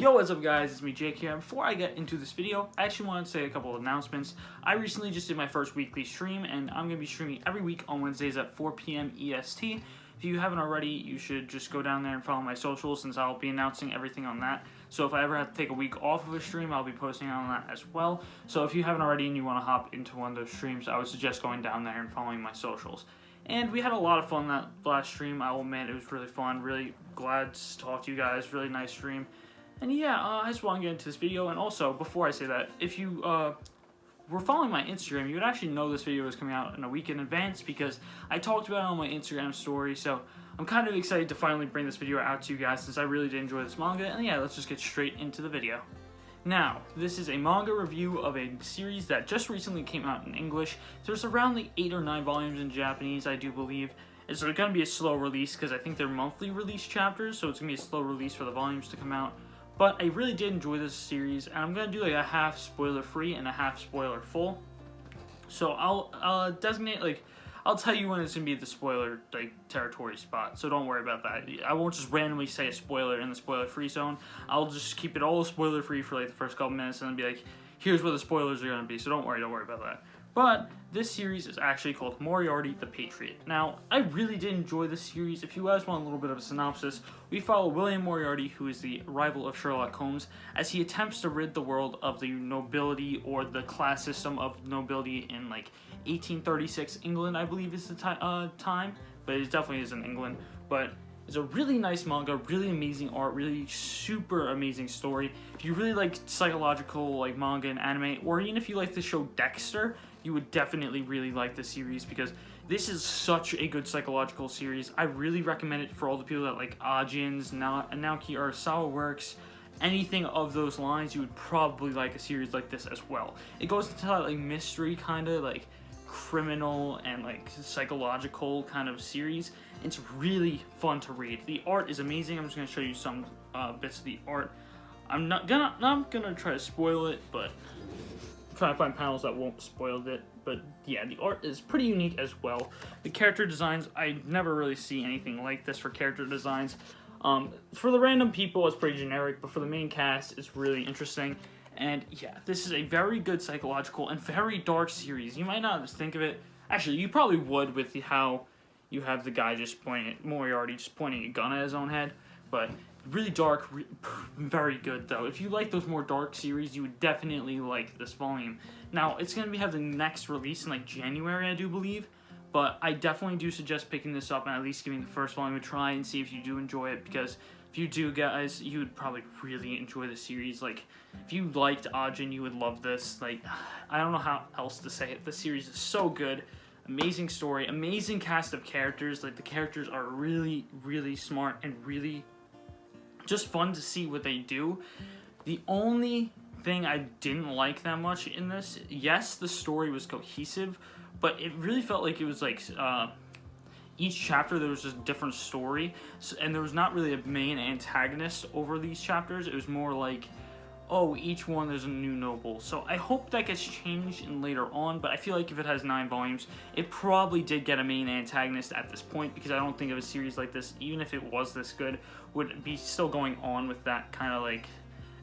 Yo, what's up guys, it's me Jake here. Before I get into this video, I actually wanted to say a couple of announcements. I recently just did my first weekly stream, and I'm going to be streaming every week on Wednesdays at 4 p.m. EST. If you haven't already, you should just go down there and follow my socials, since I'll be announcing everything on that. So if I ever have to take a week off of a stream, I'll be posting on that as well. So if you haven't already and you want to hop into one of those streams, I would suggest going down there and following my socials. And we had a lot of fun that last stream. I will admit it was really fun. Really glad to talk to you guys. Really nice stream. And yeah, I just want to get into this video. And also, before I say that, if you were following my Instagram, you would actually know this video was coming out in a week in advance, because I talked about it on my Instagram story. So I'm kind of excited to finally bring this video out to you guys, since I really did enjoy this manga. And yeah, let's just get straight into the video. Now, this is a manga review of a series that just recently came out in English. There's around like 8 or 9 volumes in Japanese, I do believe. It's going to be a slow release, because I think they're monthly release chapters, so it's going to be a slow release for the volumes to come out. But I really did enjoy this series, and I'm going to do like a half spoiler free and a half spoiler full. So I'll designate, like, I'll tell you when it's going to be the spoiler like territory spot, so don't worry about that. I won't just randomly say a spoiler in the spoiler free zone. I'll just keep it all spoiler free for like the first couple minutes, and then be like, here's where the spoilers are going to be, so don't worry about that. But this series is actually called Moriarty The Patriot. Now, I really did enjoy this series. If you guys want a little bit of a synopsis, we follow William Moriarty, who is the rival of Sherlock Holmes, as he attempts to rid the world of the nobility, or the class system of nobility in like 1836 England, I believe is the time, but it definitely is in England. But it's a really nice manga, really amazing art, really super amazing story. If you really like psychological like manga and anime, or even if you like the show Dexter, you would definitely really like this series, because this is such a good psychological series. I really recommend it for all the people that like Ajin's, Naoki Urasawa works, anything of those lines. You would probably like a series like this as well. It goes into that like mystery kind of like criminal and like psychological kind of series. It's really fun to read. The art is amazing. I'm just gonna show you some bits of the art. I'm not gonna try to spoil it, but I'm trying to find panels that won't spoil it. But yeah, the art is pretty unique as well. The character designs, I never really see anything like this for character designs. For the random people, it's pretty generic, but for the main cast, it's really interesting. And yeah, this is a very good psychological and very dark series. You might not think of it. Actually, you probably would, with how you have the guy just Moriarty just pointing a gun at his own head. But really dark, very good though. If you like those more dark series, you would definitely like this volume. Now, it's going to have the next release in like January, I do believe. But I definitely do suggest picking this up and at least giving the first volume a try and see if you do enjoy it, because if you do, guys, you would probably really enjoy the series. Like, if you liked Ajin, you would love this. Like, I don't know how else to say it. The series is so good. Amazing story. Amazing cast of characters. Like, the characters are really, really smart and really just fun to see what they do. The only thing I didn't like that much in this, yes, the story was cohesive, but it really felt like it was like each chapter there was just a different story, and there was not really a main antagonist over these chapters. It was more like, oh, each one there's a new noble. So I hope that gets changed in later on, but I feel like if it has 9 volumes, it probably did get a main antagonist at this point, because I don't think of a series like this, even if it was this good, would be still going on with that kind of like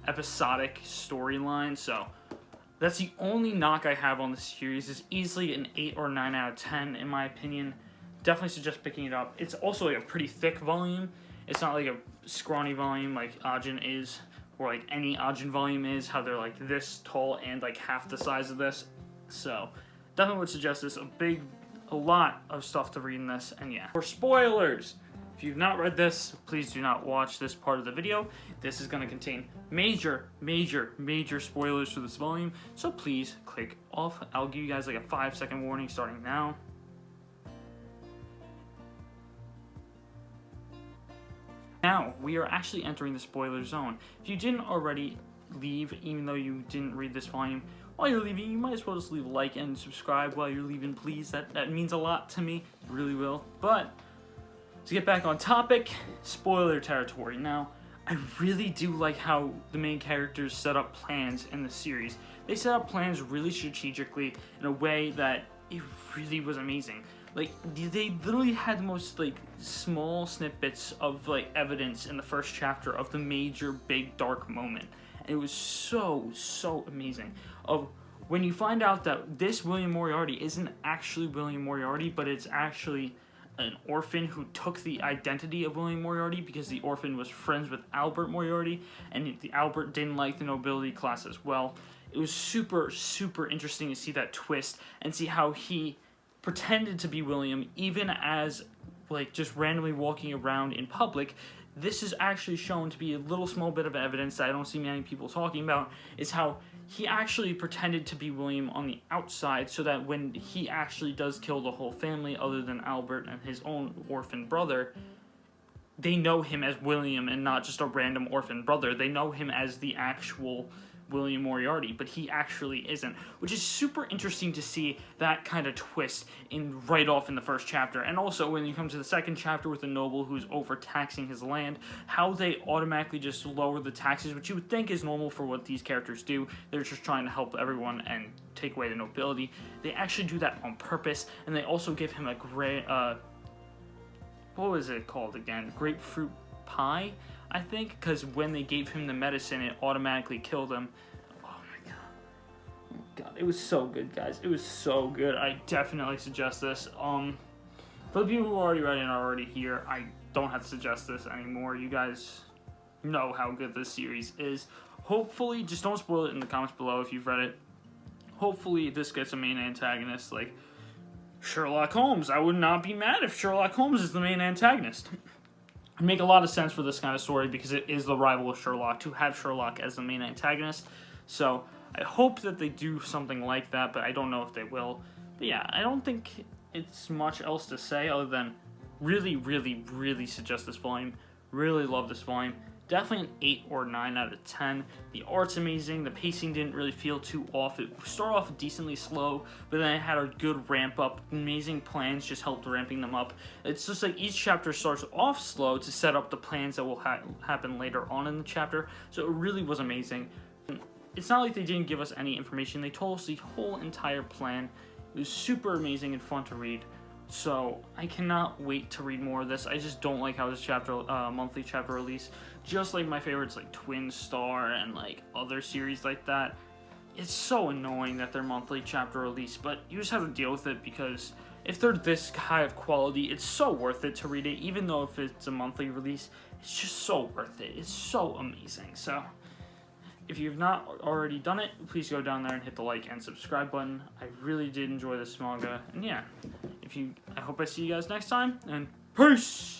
episodic storyline. So that's the only knock I have on the series. It's easily an 8 or 9 out of 10 in my opinion. Definitely suggest picking it up. It's also like a pretty thick volume. It's not like a scrawny volume like Ajin is, or like any Ajin volume is, how they're like this tall and like half the size of this. So definitely would suggest this. A lot of stuff to read in this. And yeah, for spoilers, if you've not read this, please do not watch this part of the video. This is going to contain major spoilers for this volume, so please click off. I'll give you guys like a 5-second warning starting now. Now, we are actually entering the spoiler zone. If you didn't already leave, even though you didn't read this volume, while you're leaving, you might as well just leave a like and subscribe while you're leaving, please. That means a lot to me. It really will. But to get back on topic, spoiler territory. Now, I really do like how the main characters set up plans in the series. They set up plans really strategically in a way that it really was amazing. Like, they literally had the most, like, small snippets of, like, evidence in the first chapter of the major, big, dark moment. And it was so, so amazing. Of when you find out that this William Moriarty isn't actually William Moriarty, but it's actually an orphan who took the identity of William Moriarty because the orphan was friends with Albert Moriarty, and the Albert didn't like the nobility class as well. It was super, super interesting to see that twist and see how he pretended to be William, even as, like, just randomly walking around in public. This is actually shown to be a little small bit of evidence that I don't see many people talking about, is how he actually pretended to be William on the outside, so that when he actually does kill the whole family, other than Albert and his own orphan brother, they know him as William and not just a random orphan brother. They know him as the actual William Moriarty, but he actually isn't, which is super interesting to see that kind of twist in right off in the first chapter. And also when you come to the second chapter with the noble who's overtaxing his land, how they automatically just lower the taxes, which you would think is normal for what these characters do. They're just trying to help everyone and take away the nobility. They actually do that on purpose, and they also give him a great what was it called again? Grapefruit pie, I think, because when they gave him the medicine, it automatically killed him. Oh my god. Oh god, it was so good, guys. It was so good. I definitely suggest this. For the people who are already read and are already here, I don't have to suggest this anymore. You guys know how good this series is. Hopefully, just don't spoil it in the comments below if you've read it. Hopefully, this gets a main antagonist like Sherlock Holmes. I would not be mad if Sherlock Holmes is the main antagonist. It make a lot of sense for this kind of story because it is the rival of Sherlock to have Sherlock as the main antagonist. So I hope that they do something like that, but I don't know if they will. But yeah, I don't think it's much else to say other than really, really, really suggest this volume. Really love this volume. Definitely an 8 or 9 out of 10. The art's amazing. The pacing didn't really feel too off. It started off decently slow, but then it had a good ramp up. Amazing plans just helped ramping them up. It's just like each chapter starts off slow to set up the plans that will happen later on in the chapter. So it really was amazing. It's not like they didn't give us any information. They told us the whole entire plan. It was super amazing and fun to read. So I cannot wait to read more of this. I just don't like how this monthly chapter release, just like my favorites like Twin Star and like other series like that, it's so annoying that they're monthly chapter release, but you just have to deal with it because if they're this high of quality, it's so worth it to read it. Even though if it's a monthly release, it's just so worth it. It's so amazing. So if you've not already done it, please go down there and hit the like and subscribe button. I really did enjoy this manga. And yeah, I hope I see you guys next time, and peace!